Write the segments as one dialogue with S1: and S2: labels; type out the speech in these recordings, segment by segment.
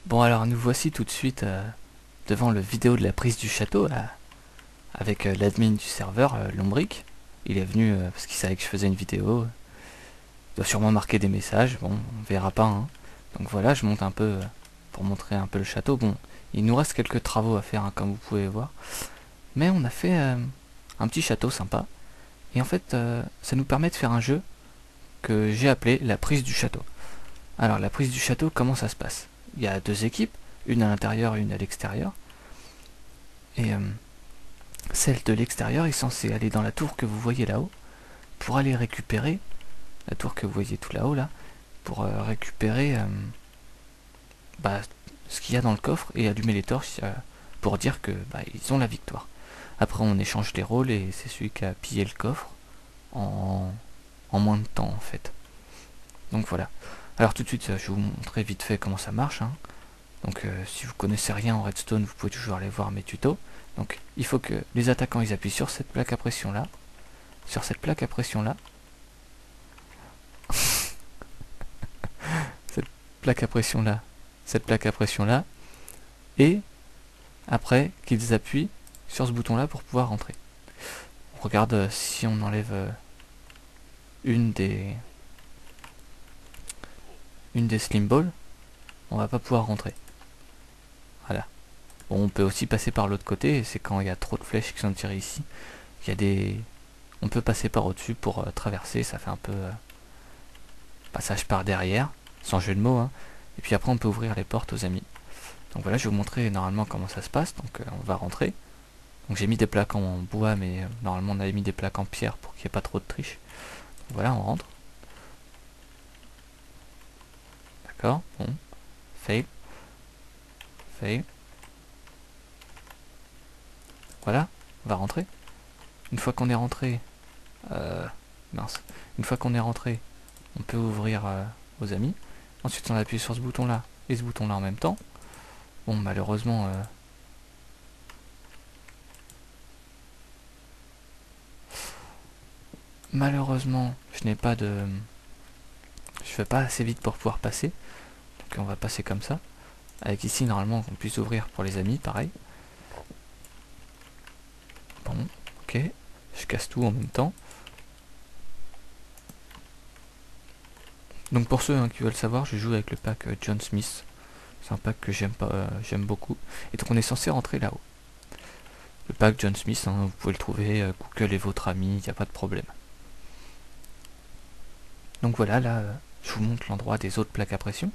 S1: Bon alors nous voici tout de suite devant le vidéo de la prise du château là, avec l'admin du serveur, Lombric. Il est venu parce qu'il savait que je faisais une vidéo. Il doit sûrement marquer des messages, bon on verra pas hein. Donc voilà, je monte un peu pour montrer un peu le château. Bon, il nous reste quelques travaux à faire hein, comme vous pouvez voir. Mais on a fait un petit château sympa. Et en fait ça nous permet de faire un jeu que j'ai appelé la prise du château. Alors la prise du château, comment ça se passe? Il y a deux équipes, une à l'intérieur et une à l'extérieur. Et celle de l'extérieur est censée aller dans la tour que vous voyez là-haut pour aller récupérer la tour que vous voyez tout là-haut là, pour récupérer ce qu'il y a dans le coffre et allumer les torches pour dire que ils ont la victoire. Après on échange les rôles et c'est celui qui a pillé le coffre en moins de temps en fait. Donc voilà. Alors tout de suite je vais vous montrer vite fait comment ça marche hein. Donc si vous connaissez rien en redstone, vous pouvez toujours aller voir mes tutos. Donc il faut que les attaquants ils appuient sur cette plaque à pression là, sur cette plaque à pression là, cette plaque à pression là, cette plaque à pression là, et après qu'ils appuient sur ce bouton là pour pouvoir rentrer. On regarde si on enlève une des slim balls, on va pas pouvoir rentrer. Voilà. Bon, on peut aussi passer par l'autre côté, et c'est quand il y a trop de flèches qui sont tirées ici. Il y a des... On peut passer par au-dessus pour traverser, ça fait un peu passage par derrière, sans jeu de mots, hein. Et puis après on peut ouvrir les portes aux amis. Donc voilà, je vais vous montrer normalement comment ça se passe, donc on va rentrer. Donc j'ai mis des plaques en bois, mais normalement on avait mis des plaques en pierre pour qu'il n'y ait pas trop de triche. Donc voilà, on rentre. D'accord, bon. Fail. Fail. Voilà, on va rentrer. Une fois qu'on est rentré, une fois qu'on est rentré, on peut ouvrir aux amis. Ensuite, on appuie sur ce bouton-là et ce bouton-là en même temps. Bon, malheureusement, je n'ai pas de, je fais pas assez vite pour pouvoir passer. Donc, on va passer comme ça. Avec ici, normalement, qu'on puisse ouvrir pour les amis, pareil. Bon, ok. Je casse tout en même temps. Donc pour ceux qui veulent savoir, je joue avec le pack John Smith. C'est un pack que j'aime beaucoup. Et donc on est censé rentrer là-haut. Le pack John Smith, hein, vous pouvez le trouver, Google est votre ami, il n'y a pas de problème. Donc voilà, là, je vous montre l'endroit des autres plaques à pression.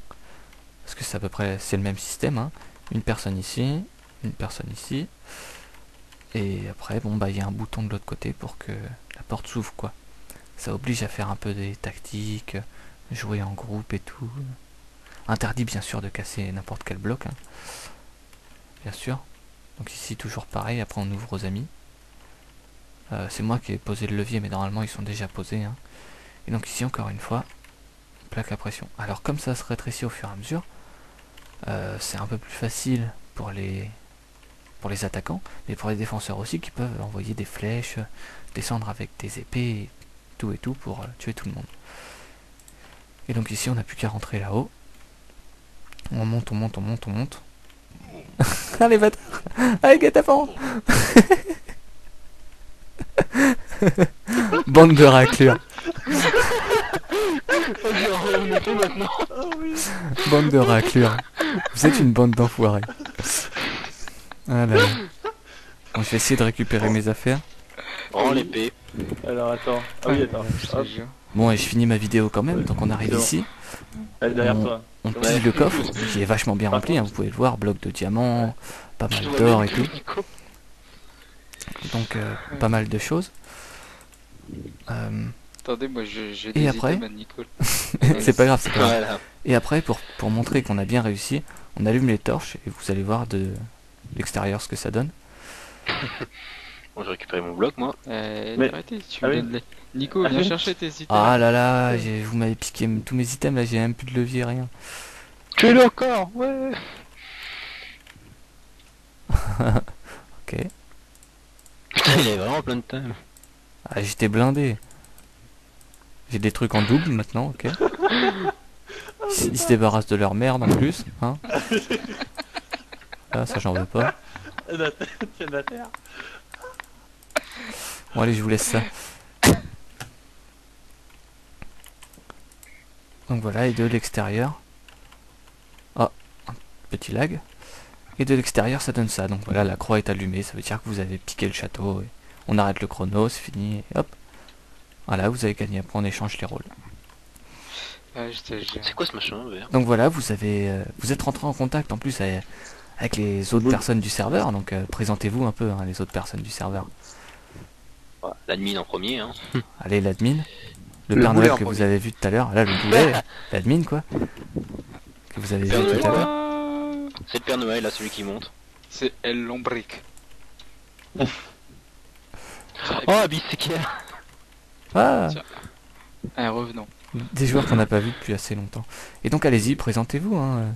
S1: Parce que c'est à peu près, c'est le même système, hein. Une personne ici, et après, bon il y a un bouton de l'autre côté pour que la porte s'ouvre quoi. Ça oblige à faire un peu des tactiques, jouer en groupe et tout. Interdit bien sûr de casser n'importe quel bloc, hein. Bien sûr. Donc ici toujours pareil, après on ouvre aux amis. C'est moi qui ai posé le levier, mais normalement ils sont déjà posés, hein. Et donc ici encore une fois, plaque à pression. Alors comme ça se rétrécit au fur et à mesure, c'est un peu plus facile pour les attaquants, mais pour les défenseurs aussi qui peuvent envoyer des flèches, descendre avec des épées, et tout pour tuer tout le monde. Et donc ici on n'a plus qu'à rentrer là-haut. On monte. Allez bâtard. Allez guet-apens. Bande de raclures. Bande de raclures. Vous êtes une bande d'enfoirés. Ah là là. Bon, je vais essayer de récupérer mes affaires.
S2: Oh l'épée.
S3: Alors attends. Ah oui attends. Hop.
S1: Bon et je finis ma vidéo quand même, donc on arrive ici.
S3: Elle est derrière toi.
S1: On pille le coffre, qui est vachement bien rempli, hein, vous pouvez le voir, bloc de diamants, pas mal d'or et tout. Donc pas mal de choses.
S2: Attendez, moi j'ai
S1: Et
S2: des
S1: après,
S2: items à Nicole.
S1: c'est pas grave, c'est pas grave.
S2: Voilà.
S1: Et après, pour montrer qu'on a bien réussi, on allume les torches et vous allez voir de l'extérieur ce que ça donne.
S2: Bon, j'ai récupéré mon bloc moi.
S3: Mais-
S2: Arrêtez, tu
S3: Ah
S2: me
S3: oui.
S2: donnes les... Nico, viens chercher tes items.
S1: Ah là là, vous m'avez piqué tous mes items là, j'ai même plus de levier, rien.
S2: Tu es là encore, ouais.
S1: Ok.
S2: Il est vraiment plein de temps.
S1: Ah, j'étais blindé. J'ai des trucs en double maintenant, ok. Ils se débarrassent de leur merde en plus, hein. Ah, ça j'en veux pas.
S3: Tiens la terre.
S1: Bon allez, je vous laisse ça. Donc voilà, et de l'extérieur. Oh, un petit lag. Et de l'extérieur ça donne ça. Donc voilà, la croix est allumée, ça veut dire que vous avez piqué le château. Et on arrête le chrono, c'est fini, et hop. Voilà, vous avez gagné. Après on échange les rôles.
S4: Ah, je te jure.
S2: C'est quoi ce machin vert?
S1: Donc voilà, vous êtes rentré en contact en plus avec les autres personnes du serveur. Donc présentez-vous un peu, hein, les autres personnes du serveur.
S2: L'admin en premier, hein.
S1: Allez, l'admin. Le
S5: Le
S1: Père
S5: boulet
S1: Noël
S5: en
S1: que vous
S5: premier.
S1: avez vu tout à l'heure. Là, le boulet, l'admin quoi. Que vous avez
S2: Père
S1: vu tout à
S2: Noël.
S1: l'heure.
S2: C'est le Père Noël, là, celui qui monte.
S4: C'est El Lombric.
S2: Oh, Abyss, c'est qui?
S1: Ah,
S4: Ah, revenons.
S1: des joueurs qu'on n'a pas vus depuis assez longtemps. Et donc allez-y, présentez-vous. Hein.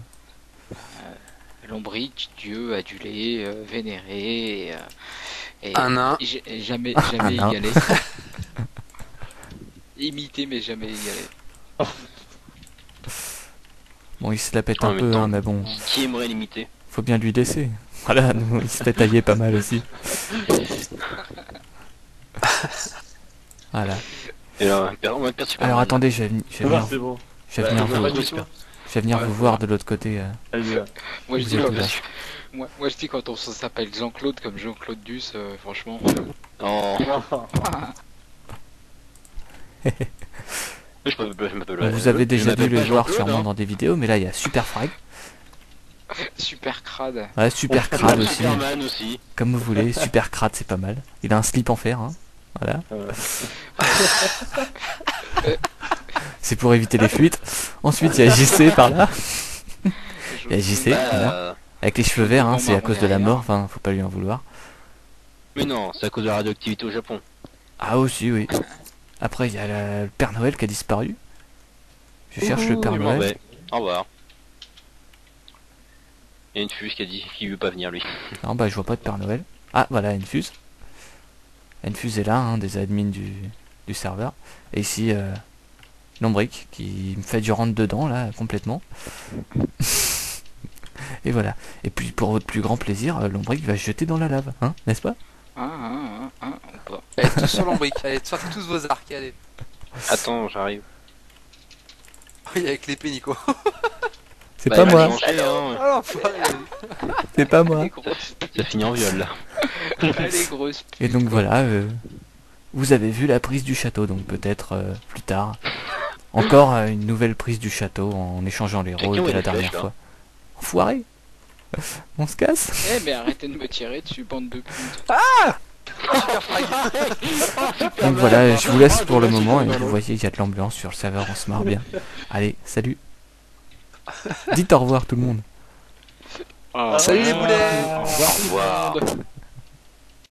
S4: Lombric, dieu adulé, vénéré, et
S5: Un nain.
S4: jamais
S1: Un nain.
S4: égalé. Imité mais jamais égalé.
S1: Bon, il se la pète
S2: En
S1: un
S2: même
S1: peu,
S2: temps.
S1: hein, mais bon,
S2: Qui aimerait l'imiter?
S1: faut bien lui laisser. Voilà, nous, il se fait tailler pas mal aussi. Voilà.
S2: Et là, on va perdre Superman.
S1: Alors attendez, je vais venir,
S3: C'est bon.
S1: je vais venir
S3: Ouais,
S1: vous,
S3: pas du
S2: j'espère.
S3: tout.
S1: je vais venir
S4: Ouais.
S1: vous voir de l'autre côté.
S3: Allez, là.
S4: Moi je
S1: Vous
S4: dis
S1: êtes
S4: quand,
S1: là.
S4: moi je dis quand on s'appelle Jean-Claude comme Jean-Claude Duss, franchement.
S2: Oh,
S4: Ah,
S2: je m'appelle.
S1: Donc, vous avez déjà dû le voir
S2: Jean-Claude,
S1: sûrement
S2: hein.
S1: dans des vidéos, mais là il y a Super Frag,
S4: super crade.
S1: ouais, Super Crade aussi,
S2: Superman aussi.
S1: comme vous voulez. Super Crade, c'est pas mal. Il a un slip en fer, hein. Voilà. C'est pour éviter les fuites. Ensuite il y a JC par là. Il y a JC, voilà.
S2: Bah,
S1: Avec les cheveux verts, hein,
S4: Bon,
S1: c'est à
S4: bah,
S1: cause
S4: on
S1: de
S4: est
S1: la
S4: rien.
S1: mort, enfin faut pas lui en vouloir.
S2: mais non, c'est à cause de la radioactivité au Japon.
S1: Ah aussi, oui. Après il y a le Père Noël qui a disparu. Je cherche le Père
S2: Je m'en
S1: Noël.
S2: vais. Au revoir. Il y a une fuse qui a dit qu'il veut pas venir lui.
S1: Non, bah je vois pas de Père Noël. Ah, voilà, Enfuse. Enfuse est là, hein, des admins du serveur. Et ici, Lombric, qui me fait du rentre dedans, là, complètement. Et voilà. Et puis, pour votre plus grand plaisir, Lombric va se jeter dans la lave, hein, n'est-ce pas?
S4: Ou pas.
S5: Allez, tous sur l'ombrique. Allez, sortez tous vos arcs. Allez.
S2: Attends, j'arrive.
S5: Oui, avec l'épée, Nico.
S1: C'est
S2: Bah,
S1: pas
S2: il va
S1: moi,
S2: manger, hein.
S5: Ah, l'enfoiré.
S1: c'est pas moi.
S4: Les grosses,
S2: Ça finit en viol là.
S4: les grosses putes.
S1: Et donc voilà, vous avez vu la prise du château, donc peut-être plus tard. Encore une nouvelle prise du château en échangeant les rôles
S2: Quelqu'un
S1: de
S2: a
S1: la
S2: une flèche,
S1: dernière
S2: là.
S1: fois. Enfoiré. On se casse.
S4: Eh mais arrêtez de me tirer dessus, bande de putes.
S1: Donc voilà, je vous laisse pour le moment et vous voyez, il y a de l'ambiance sur le serveur, on se marre bien. Allez, salut. Dites au revoir tout le monde.
S4: Ah,
S5: Salut les boulets.
S2: Au revoir.